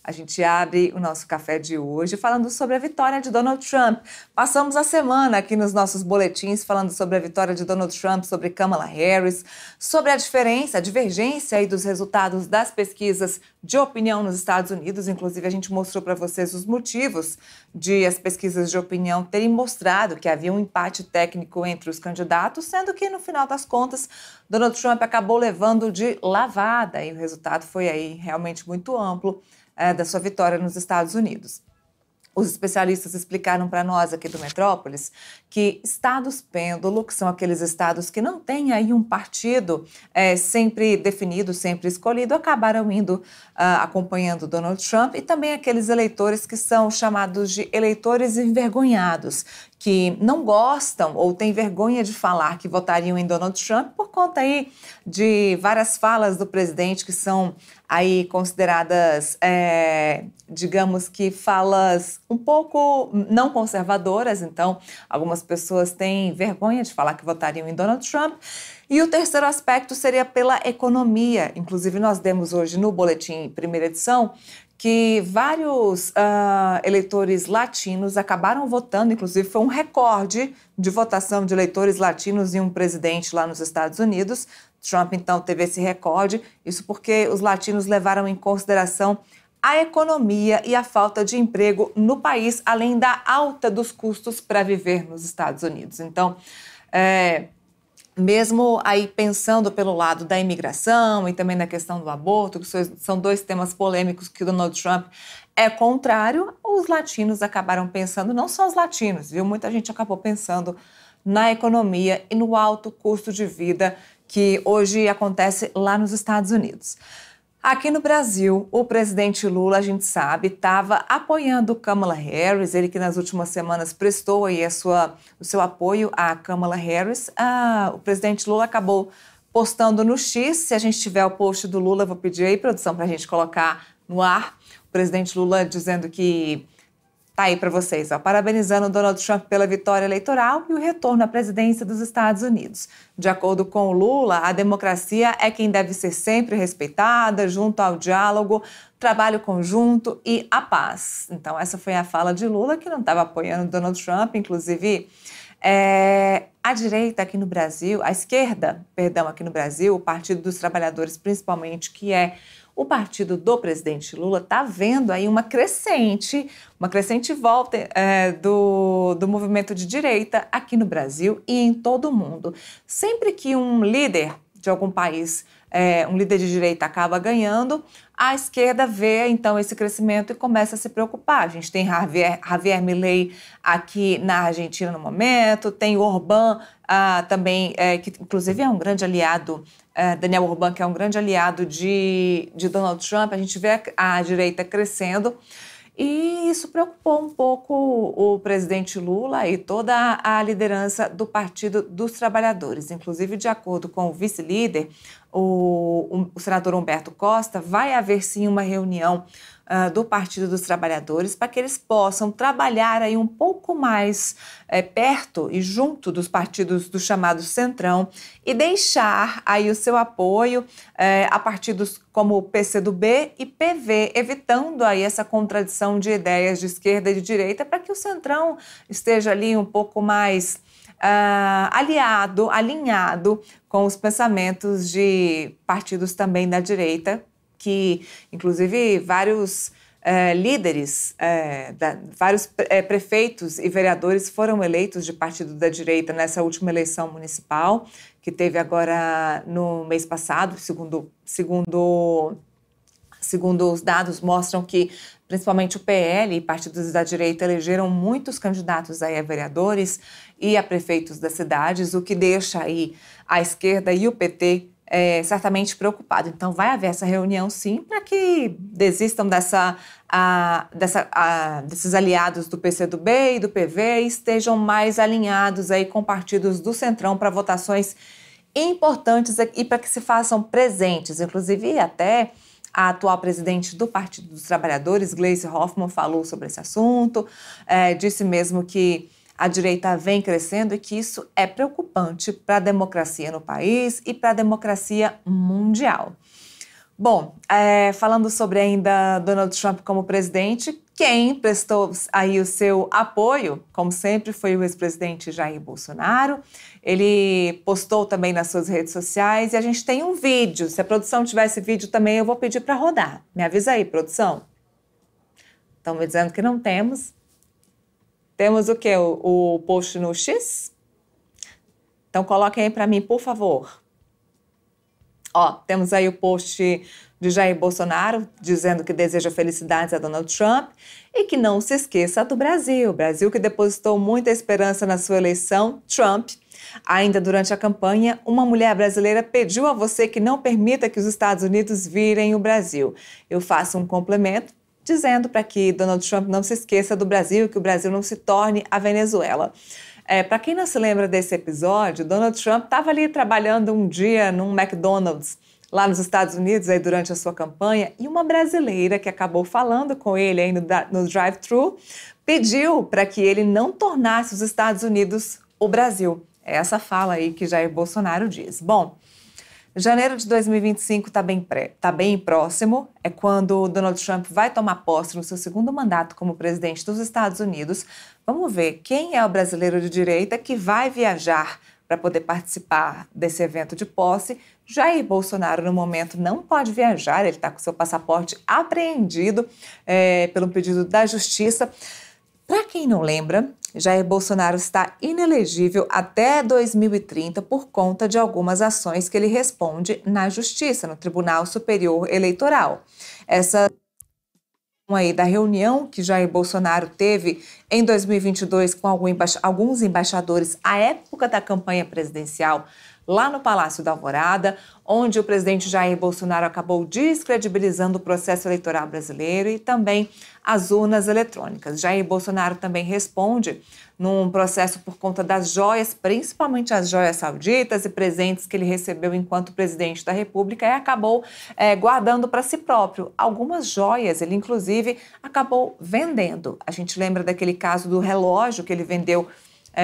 A gente abre o nosso café de hoje falando sobre a vitória de Donald Trump. Passamos a semana aqui nos nossos boletins falando sobre a vitória de Donald Trump, sobre Kamala Harris, sobre a diferença, a divergência aí dos resultados das pesquisas de opinião nos Estados Unidos. Inclusive, a gente mostrou para vocês os motivos de as pesquisas de opinião terem mostrado que havia um empate técnico entre os candidatos, sendo que, no final das contas, Donald Trump acabou levando de lavada e o resultado foi aí realmente muito amplo da sua vitória nos Estados Unidos. Os especialistas explicaram para nós aqui do Metrópolis que estados pêndulo, que são aqueles estados que não têm aí um partido sempre definido, sempre escolhido, acabaram indo acompanhando Donald Trump, e também aqueles eleitores que são chamados de eleitores envergonhados, que não gostam ou têm vergonha de falar que votariam em Donald Trump por conta aí de várias falas do presidente que são aí consideradas, digamos que falas um pouco não conservadoras. Então, algumas pessoas têm vergonha de falar que votariam em Donald Trump. E o terceiro aspecto seria pela economia. Inclusive, nós demos hoje no boletim primeira edição que vários eleitores latinos acabaram votando, inclusive foi um recorde de votação de eleitores latinos em um presidente lá nos Estados Unidos. Trump, então, teve esse recorde, isso porque os latinos levaram em consideração a economia e a falta de emprego no país, além da alta dos custos para viver nos Estados Unidos. Então, mesmo aí pensando pelo lado da imigração e também na questão do aborto, que são dois temas polêmicos que o Donald Trump é contrário, os latinos acabaram pensando, não só os latinos, viu? Muita gente acabou pensando na economia e no alto custo de vida que hoje acontece lá nos Estados Unidos. Aqui no Brasil, o presidente Lula, a gente sabe, estava apoiando Kamala Harris, ele que nas últimas semanas prestou aí o seu apoio a Kamala Harris. O presidente Lula acabou postando no X. Se a gente tiver o post do Lula, eu vou pedir aí, produção, para a gente colocar no ar. O presidente Lula dizendo que tá aí para vocês, parabenizando Donald Trump pela vitória eleitoral e o retorno à presidência dos Estados Unidos. De acordo com o Lula, a democracia é quem deve ser sempre respeitada, junto ao diálogo, trabalho conjunto e a paz. Então, essa foi a fala de Lula, que não estava apoiando Donald Trump. Inclusive, a direita aqui no Brasil, a esquerda, perdão, aqui no Brasil, o Partido dos Trabalhadores, principalmente, que é o partido do presidente Lula, está vendo aí uma crescente volta do movimento de direita aqui no Brasil e em todo o mundo. Sempre que um líder de algum país, um líder de direita acaba ganhando, a esquerda vê então esse crescimento e começa a se preocupar. A gente tem Javier Milei aqui na Argentina no momento, tem o Orbán também, que inclusive é um grande aliado, Daniel Orbán, que é um grande aliado de Donald Trump. A gente vê a direita crescendo e isso preocupou um pouco o presidente Lula e toda a liderança do Partido dos Trabalhadores. Inclusive, de acordo com o vice-líder, o senador Humberto Costa, vai haver sim uma reunião do Partido dos Trabalhadores para que eles possam trabalhar aí um pouco mais perto e junto dos partidos do chamado Centrão e deixar aí o seu apoio a partidos como o PCdoB e PV, evitando aí essa contradição de ideias de esquerda e de direita para que o Centrão esteja ali um pouco mais alinhado com os pensamentos de partidos também da direita, que inclusive vários líderes, vários prefeitos e vereadores foram eleitos de partido da direita nessa última eleição municipal, que teve agora no mês passado, segundo os dados mostram que principalmente o PL e partidos da direita elegeram muitos candidatos aí a vereadores e a prefeitos das cidades, o que deixa aí a esquerda e o PT certamente preocupado. Então, vai haver essa reunião, sim, para que desistam desses aliados do PCdoB e do PV e estejam mais alinhados aí com partidos do Centrão para votações importantes e para que se façam presentes. Inclusive, até a atual presidente do Partido dos Trabalhadores, Gleisi Hoffmann, falou sobre esse assunto, disse mesmo que a direita vem crescendo e que isso é preocupante para a democracia no país e para a democracia mundial. Bom, falando sobre ainda Donald Trump como presidente, quem prestou aí o seu apoio, como sempre, foi o ex-presidente Jair Bolsonaro. Ele postou também nas suas redes sociais e a gente tem um vídeo. Se a produção tivesse vídeo também, eu vou pedir para rodar. Me avisa aí, produção. Estão me dizendo que não temos. Temos o quê? O post no X? Então coloquem aí para mim, por favor. Ó, temos aí o post de Jair Bolsonaro dizendo que deseja felicidades a Donald Trump e que não se esqueça do Brasil. O Brasil que depositou muita esperança na sua eleição, Trump. Ainda durante a campanha, uma mulher brasileira pediu a você que não permita que os Estados Unidos virem o Brasil. Eu faço um complemento dizendo para que Donald Trump não se esqueça do Brasil, que o Brasil não se torne a Venezuela. Para quem não se lembra desse episódio, Donald Trump estava ali trabalhando um dia num McDonald's lá nos Estados Unidos aí durante a sua campanha e uma brasileira que acabou falando com ele aí no drive-thru pediu para que ele não tornasse os Estados Unidos o Brasil. É essa fala aí que Jair Bolsonaro diz. Bom, janeiro de 2025 está bem próximo, é quando Donald Trump vai tomar posse no seu segundo mandato como presidente dos Estados Unidos. Vamos ver quem é o brasileiro de direita que vai viajar para poder participar desse evento de posse. Jair Bolsonaro, no momento, não pode viajar, ele está com seu passaporte apreendido pelo pedido da Justiça. Para quem não lembra, Jair Bolsonaro está inelegível até 2030 por conta de algumas ações que ele responde na Justiça, no Tribunal Superior Eleitoral. Essa aí da reunião que Jair Bolsonaro teve em 2022 com alguns embaixadores à época da campanha presidencial lá no Palácio da Alvorada, onde o presidente Jair Bolsonaro acabou descredibilizando o processo eleitoral brasileiro e também as urnas eletrônicas. Jair Bolsonaro também responde num processo por conta das joias, principalmente as joias sauditas e presentes que ele recebeu enquanto presidente da República e acabou guardando para si próprio. Algumas joias ele, inclusive, acabou vendendo. A gente lembra daquele caso do relógio que ele vendeu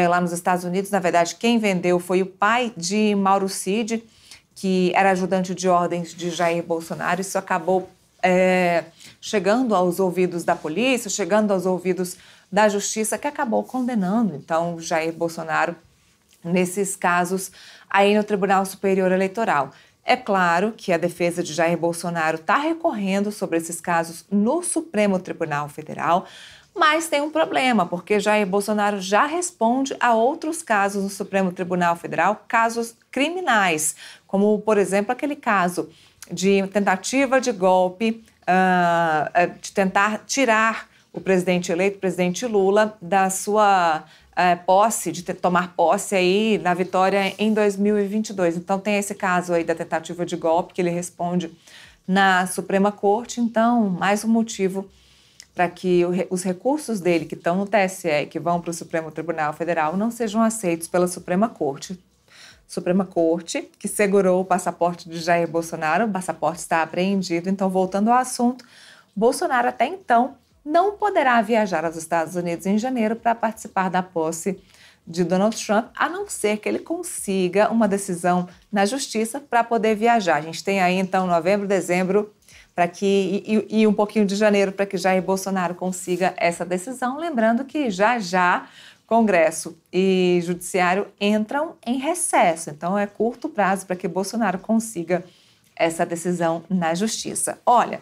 lá nos Estados Unidos. Na verdade, quem vendeu foi o pai de Mauro Cid, que era ajudante de ordens de Jair Bolsonaro. Isso acabou chegando aos ouvidos da polícia, chegando aos ouvidos da Justiça, que acabou condenando, então, Jair Bolsonaro nesses casos aí no Tribunal Superior Eleitoral. É claro que a defesa de Jair Bolsonaro está recorrendo sobre esses casos no Supremo Tribunal Federal, mas tem um problema, porque Jair Bolsonaro já responde a outros casos no Supremo Tribunal Federal, casos criminais, como, por exemplo, aquele caso de tentativa de golpe, de tentar tirar o presidente eleito, o presidente Lula, da sua posse, de tomar posse aí na vitória em 2022. Então tem esse caso aí da tentativa de golpe que ele responde na Suprema Corte. Então, mais um motivo para que os recursos dele que estão no TSE, que vão para o Supremo Tribunal Federal, não sejam aceitos pela Suprema Corte. Suprema Corte, que segurou o passaporte de Jair Bolsonaro, o passaporte está apreendido. Então, voltando ao assunto, Bolsonaro até então não poderá viajar aos Estados Unidos em janeiro para participar da posse de Donald Trump, a não ser que ele consiga uma decisão na Justiça para poder viajar. A gente tem aí, então, novembro, dezembro, e um pouquinho de janeiro para que Jair Bolsonaro consiga essa decisão. Lembrando que já Congresso e Judiciário entram em recesso. Então, é curto prazo para que Bolsonaro consiga essa decisão na Justiça. Olha,